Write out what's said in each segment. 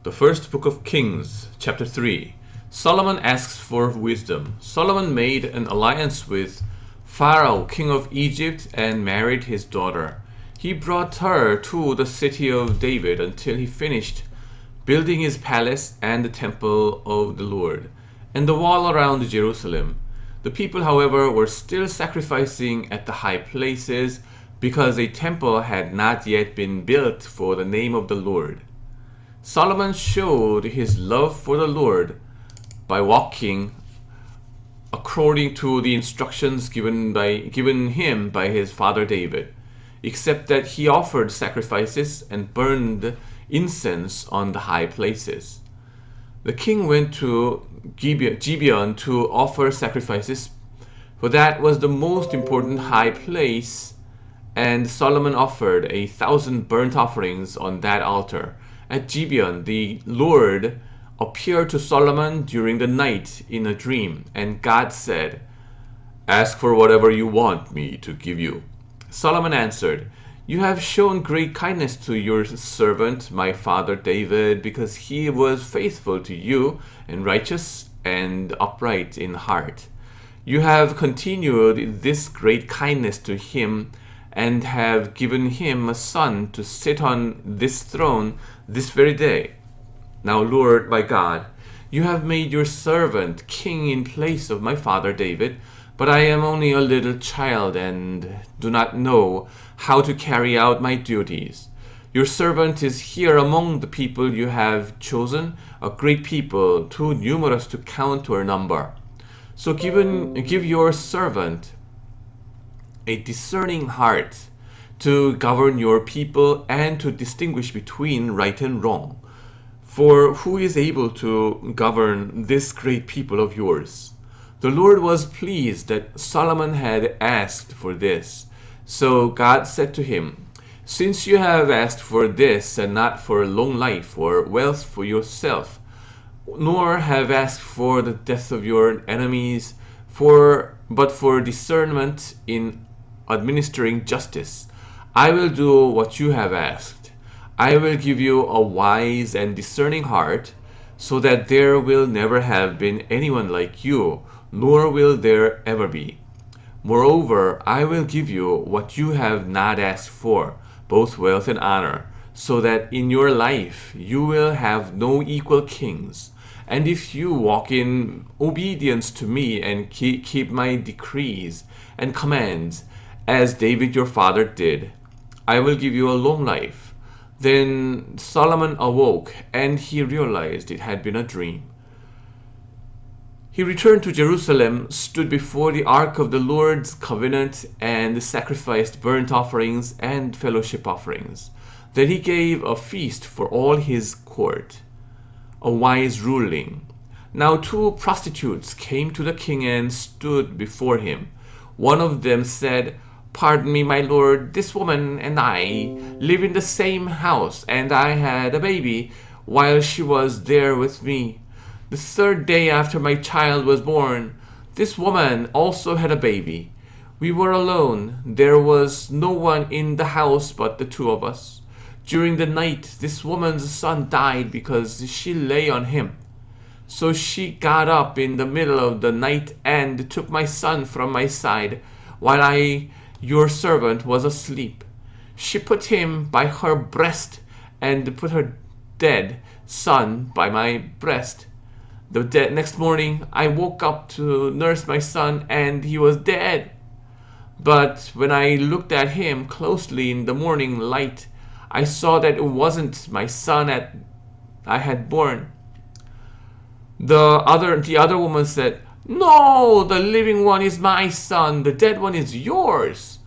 The first book of Kings, chapter 3. Solomon asks for wisdom. Solomon made an alliance with Pharaoh, king of Egypt, and married his daughter. He brought her to the city of David until he finished building his palace and the temple of the Lord, and the wall around Jerusalem. The people, however, were still sacrificing at the high places because a temple had not yet been built for the name of the Lord. Solomon showed his love for the Lord by walking according to the instructions given him by his father David, except that he offered sacrifices and burned incense on the high places. The king went to Gibeon to offer sacrifices, for that was the most important high place, and Solomon offered 1,000 burnt offerings on that altar. At Gibeon, the Lord appeared to Solomon during the night in a dream, and God said, "Ask for whatever you want me to give you." Solomon answered, "You have shown great kindness to your servant, my father David, because he was faithful to you and righteous and upright in heart. You have continued this great kindness to him and have given him a son to sit on this throne this very day. Now, Lord, my God, you have made your servant king in place of my father David, but I am only a little child and do not know how to carry out my duties. Your servant is here among the people you have chosen, a great people, too numerous to count or number. So give your servant a discerning heart to govern your people and to distinguish between right and wrong. For who is able to govern this great people of yours?" The Lord was pleased that Solomon had asked for this. So God said to him, "Since you have asked for this and not for long life or wealth for yourself, nor have asked for the death of your enemies, but for discernment in administering justice, I will do what you have asked. I will give you a wise and discerning heart, so that there will never have been anyone like you, nor will there ever be. Moreover, I will give you what you have not asked for, both wealth and honor, so that in your life you will have no equal kings. And if you walk in obedience to me and keep my decrees and commands, as David your father did, I will give you a long life." Then Solomon awoke, and he realized it had been a dream. He returned to Jerusalem, stood before the ark of the Lord's covenant, and sacrificed burnt offerings and fellowship offerings. Then he gave a feast for all his court, a wise ruling. Now 2 prostitutes came to the king and stood before him. One of them said, "Pardon me, my lord, this woman and I live in the same house, and I had a baby while she was there with me. The 3rd day after my child was born, this woman also had a baby. We were alone. There was no one in the house but the 2 of us. During the night, this woman's son died because she lay on him. So she got up in the middle of the night and took my son from my side while your servant was asleep. She put him by her breast and put her dead son by my breast. The next morning I woke up to nurse my son, and he was dead. But when I looked at him closely in the morning light, I saw that it wasn't my son I had born." The other woman said, "No, the living one is my son, the dead one is yours."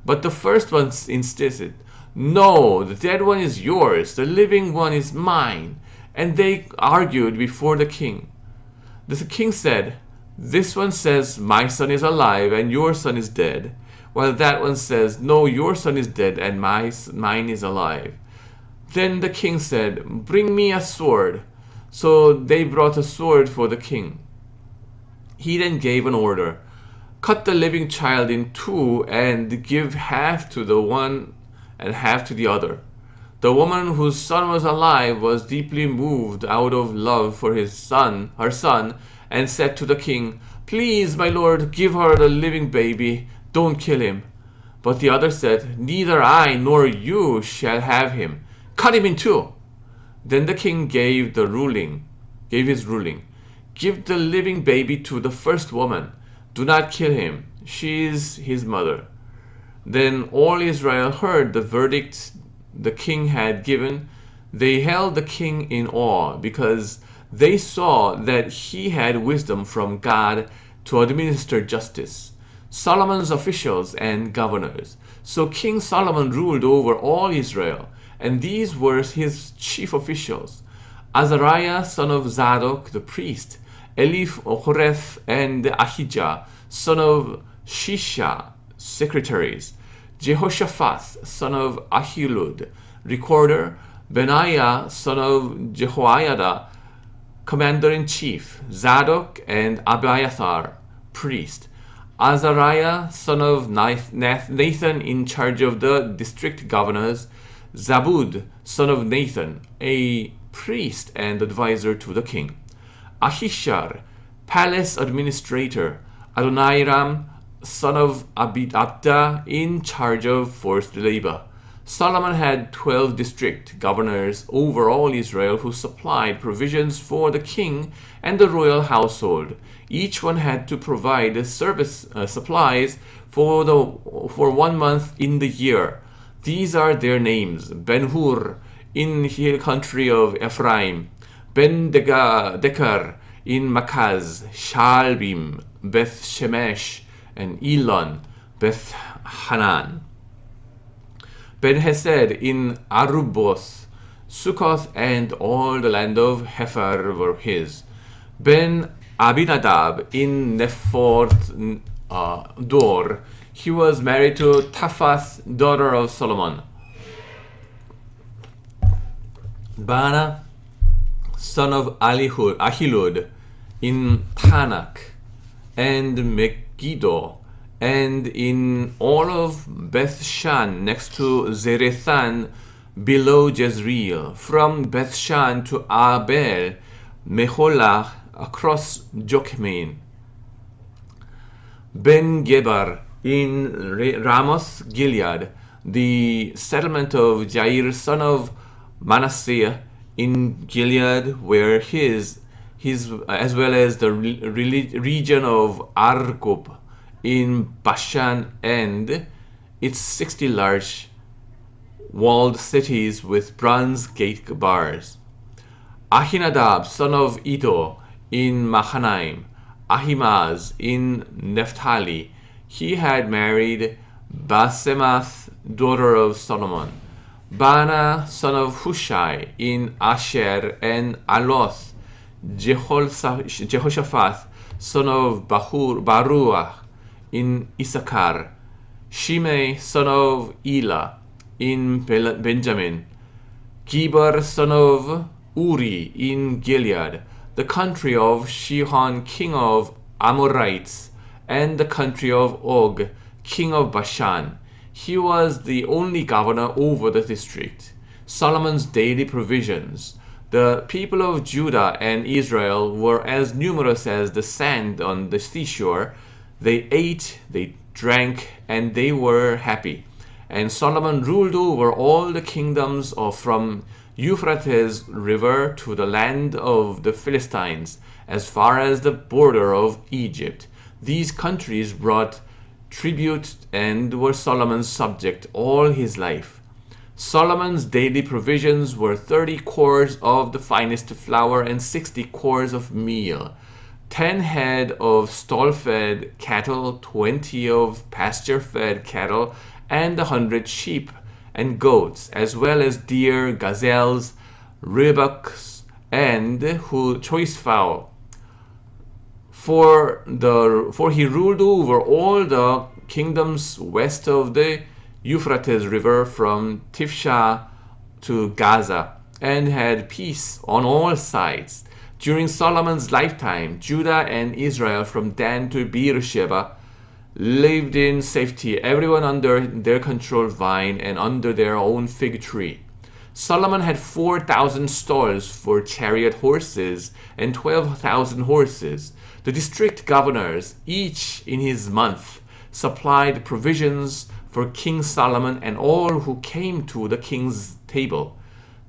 But the first one insisted, "No, the dead one is yours, the living one is mine." And they argued before the king. The king said, "This one says, 'My son is alive and your son is dead,' while that one says, 'No, your son is dead and mine is alive.'" Then the king said, "Bring me a sword." So they brought a sword for the king. He then gave an order, "Cut the living child in 2 and give half to the one and half to the other." The woman whose son was alive was deeply moved out of love for her son, and said to the king, "Please, my lord, give her the living baby. Don't kill him." But the other said, "Neither I nor you shall have him. Cut him in two." Then the king gave his ruling. "Give the living baby to the first woman. Do not kill him. She is his mother." Then all Israel heard the verdict the king had given. They held the king in awe because they saw that he had wisdom from God to administer justice. Solomon's officials and governors. So King Solomon ruled over all Israel, and these were his chief officials: Azariah, son of Zadok, the priest; Horeth, and Ahijah, son of Shisha, secretaries; Jehoshaphat, son of Ahilud, recorder; Benaiah, son of Jehoiada, commander-in-chief; Zadok and Abiathar, priest; Azariah, son of Nathan, in charge of the district governors; Zabud, son of Nathan, a priest and advisor to the king; Ahishar, palace administrator; Adoniram, son of Abda, in charge of forced labor. Solomon had 12 district governors over all Israel who supplied provisions for the king and the royal household. Each one had to provide supplies for 1 month in the year. These are their names: Ben-Hur, in hill country of Ephraim; Ben-Dekar, in Makaz; Shalbim, Beth-Shemesh, and Elon, Beth-Hanan; Ben-Hesed in Aruboth; Succoth and all the land of Hefer were his; Ben-Abinadab in Nephoth Dor. He was married to Taphath, daughter of Solomon. Bana, son of Ahilud, in Tanakh and Megiddo, and in all of Bethshan next to Zerethan below Jezreel, from Bethshan to Abel Meholah across Jokmeam; Ben-Gebar in Ramoth Gilead, the settlement of Jair, son of Manasseh, in Gilead, where his as well as the region of Argob in Bashan and its 60 large walled cities with bronze gate bars; Ahinadab, son of Iddo, in Mahanaim; Ahimaaz in Naphtali. He had married Basemath, daughter of Solomon; Bana, son of Hushai, in Asher; and Aloth, Jehoshaphat, son of Baruach, in Issachar; Shimei, son of Elah, in Benjamin; Geber, son of Uri, in Gilead, the country of Sihon, king of Amorites, and the country of Og, king of Bashan. He was the only governor over the district. Solomon's daily provisions. The people of Judah and Israel were as numerous as the sand on the seashore. They ate, they drank, and they were happy. And Solomon ruled over all the kingdoms from Euphrates River to the land of the Philistines, as far as the border of Egypt. These countries brought tribute and were Solomon's subject all his life. Solomon's daily provisions were 30 cores of the finest flour and 60 cores of meal, 10 head of stall-fed cattle, 20 of pasture-fed cattle, and 100 sheep and goats, as well as deer, gazelles, roebucks, and choice fowl. For he ruled over all the kingdoms west of the Euphrates River, from Tifsha to Gaza, and had peace on all sides. During Solomon's lifetime, Judah and Israel, from Dan to Beersheba, lived in safety, everyone under their controlled vine and under their own fig tree. Solomon had 4,000 stalls for chariot horses and 12,000 horses. The district governors, each in his month, supplied provisions for King Solomon and all who came to the king's table.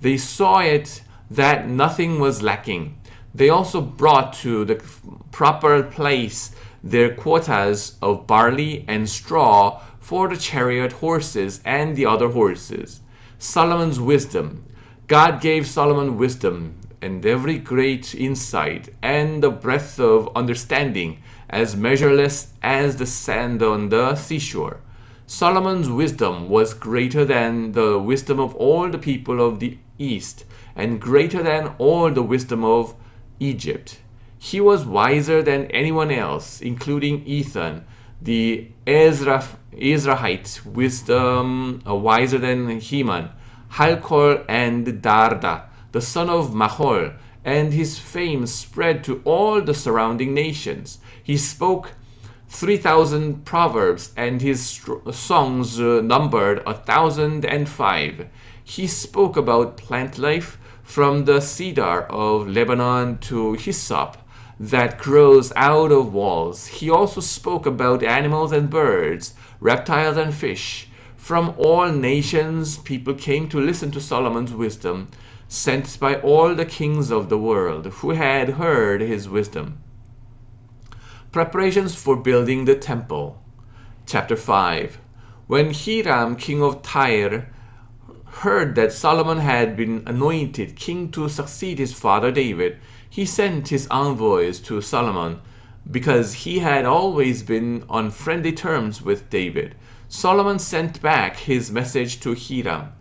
They saw it that nothing was lacking. They also brought to the proper place their quotas of barley and straw for the chariot horses and the other horses. Solomon's wisdom. God gave Solomon wisdom and every great insight and the breadth of understanding as measureless as the sand on the seashore. Solomon's wisdom was greater than the wisdom of all the people of the east and greater than all the wisdom of Egypt. He was wiser than anyone else, including Ethan, the Ezrahite, wisdom wiser than Heman, Halkol and Darda, the son of Mahol, and his fame spread to all the surrounding nations. He spoke 3,000 proverbs, and his songs numbered 1,005. He spoke about plant life, from the cedar of Lebanon to hyssop that grows out of walls. He also spoke about animals and birds, reptiles and fish. From all nations, people came to listen to Solomon's wisdom, sent by all the kings of the world who had heard his wisdom. Preparations for building the temple. Chapter 5. When Hiram, king of Tyre, heard that Solomon had been anointed king to succeed his father David, he sent his envoys to Solomon because he had always been on friendly terms with David. Solomon sent back his message to Hiram.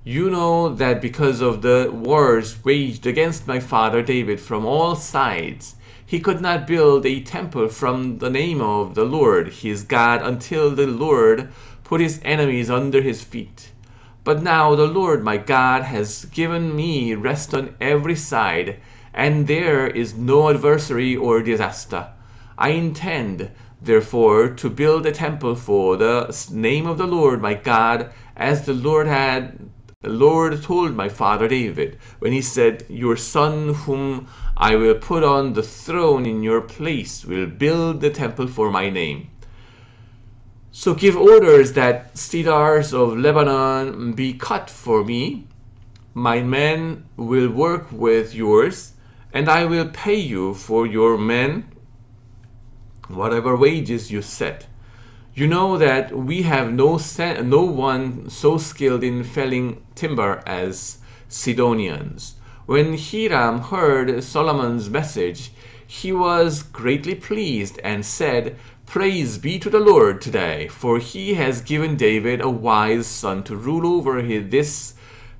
You know that because of the wars waged against my father David from all sides, he could not build a temple from the name of the Lord his God until the Lord put his enemies under his feet. But now the Lord my God has given me rest on every side, and there is no adversary or disaster. I intend, therefore, to build a temple for the name of the Lord my God, as the Lord told my father David, when he said, Your son whom I will put on the throne in your place will build the temple for my name. So give orders that cedars of Lebanon be cut for me. My men will work with yours, and I will pay you for your men whatever wages you set. You know that we have no one so skilled in felling timber as Sidonians. When Hiram heard Solomon's message, he was greatly pleased and said, Praise be to the Lord today, for he has given David a wise son to rule over this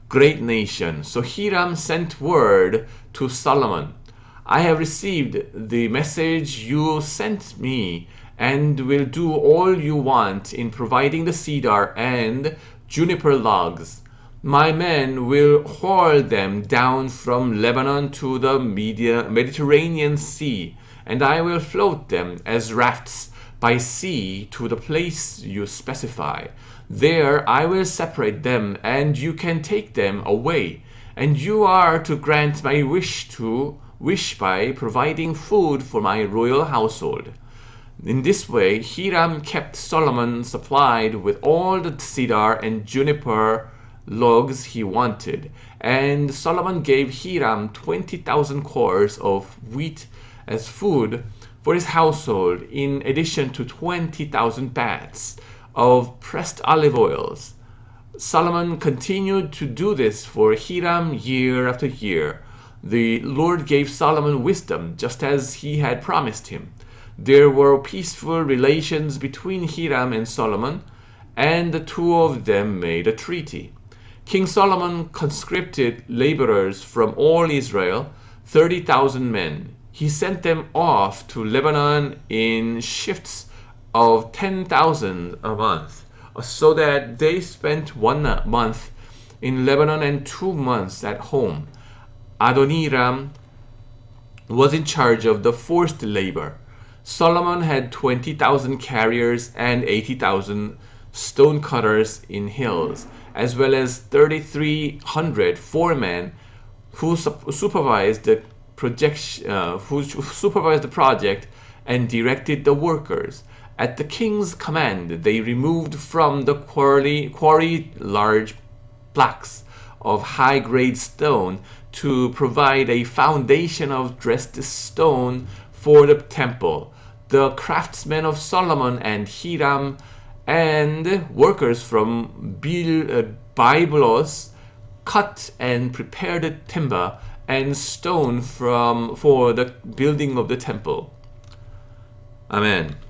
great nation. So Hiram sent word to Solomon, I have received the message you sent me, and will do all you want in providing the cedar and juniper logs. My men will haul them down from Lebanon to the Mediterranean Sea, and I will float them as rafts by sea to the place you specify. There I will separate them, and you can take them away, and you are to grant my wish by providing food for my royal household. In this way, Hiram kept Solomon supplied with all the cedar and juniper logs he wanted, and Solomon gave Hiram 20,000 cores of wheat as food for his household, in addition to 20,000 baths of pressed olive oils. Solomon continued to do this for Hiram year after year. The Lord gave Solomon wisdom, just as he had promised him. There were peaceful relations between Hiram and Solomon, and the two of them made a treaty. King Solomon conscripted laborers from all Israel, 30,000 men. He sent them off to Lebanon in shifts of 10,000 a month, so that they spent 1 month in Lebanon and 2 months at home. Adoniram was in charge of the forced labor. Solomon had 20,000 carriers and 80,000 stonecutters in hills, as well as 3,300 foremen who supervised the project and directed the workers. At the king's command, they removed from the quarry large blocks of high-grade stone to provide a foundation of dressed stone for the temple. The craftsmen of Solomon and Hiram and workers from Byblos cut and prepared timber and stone for the building of the temple. 아멘.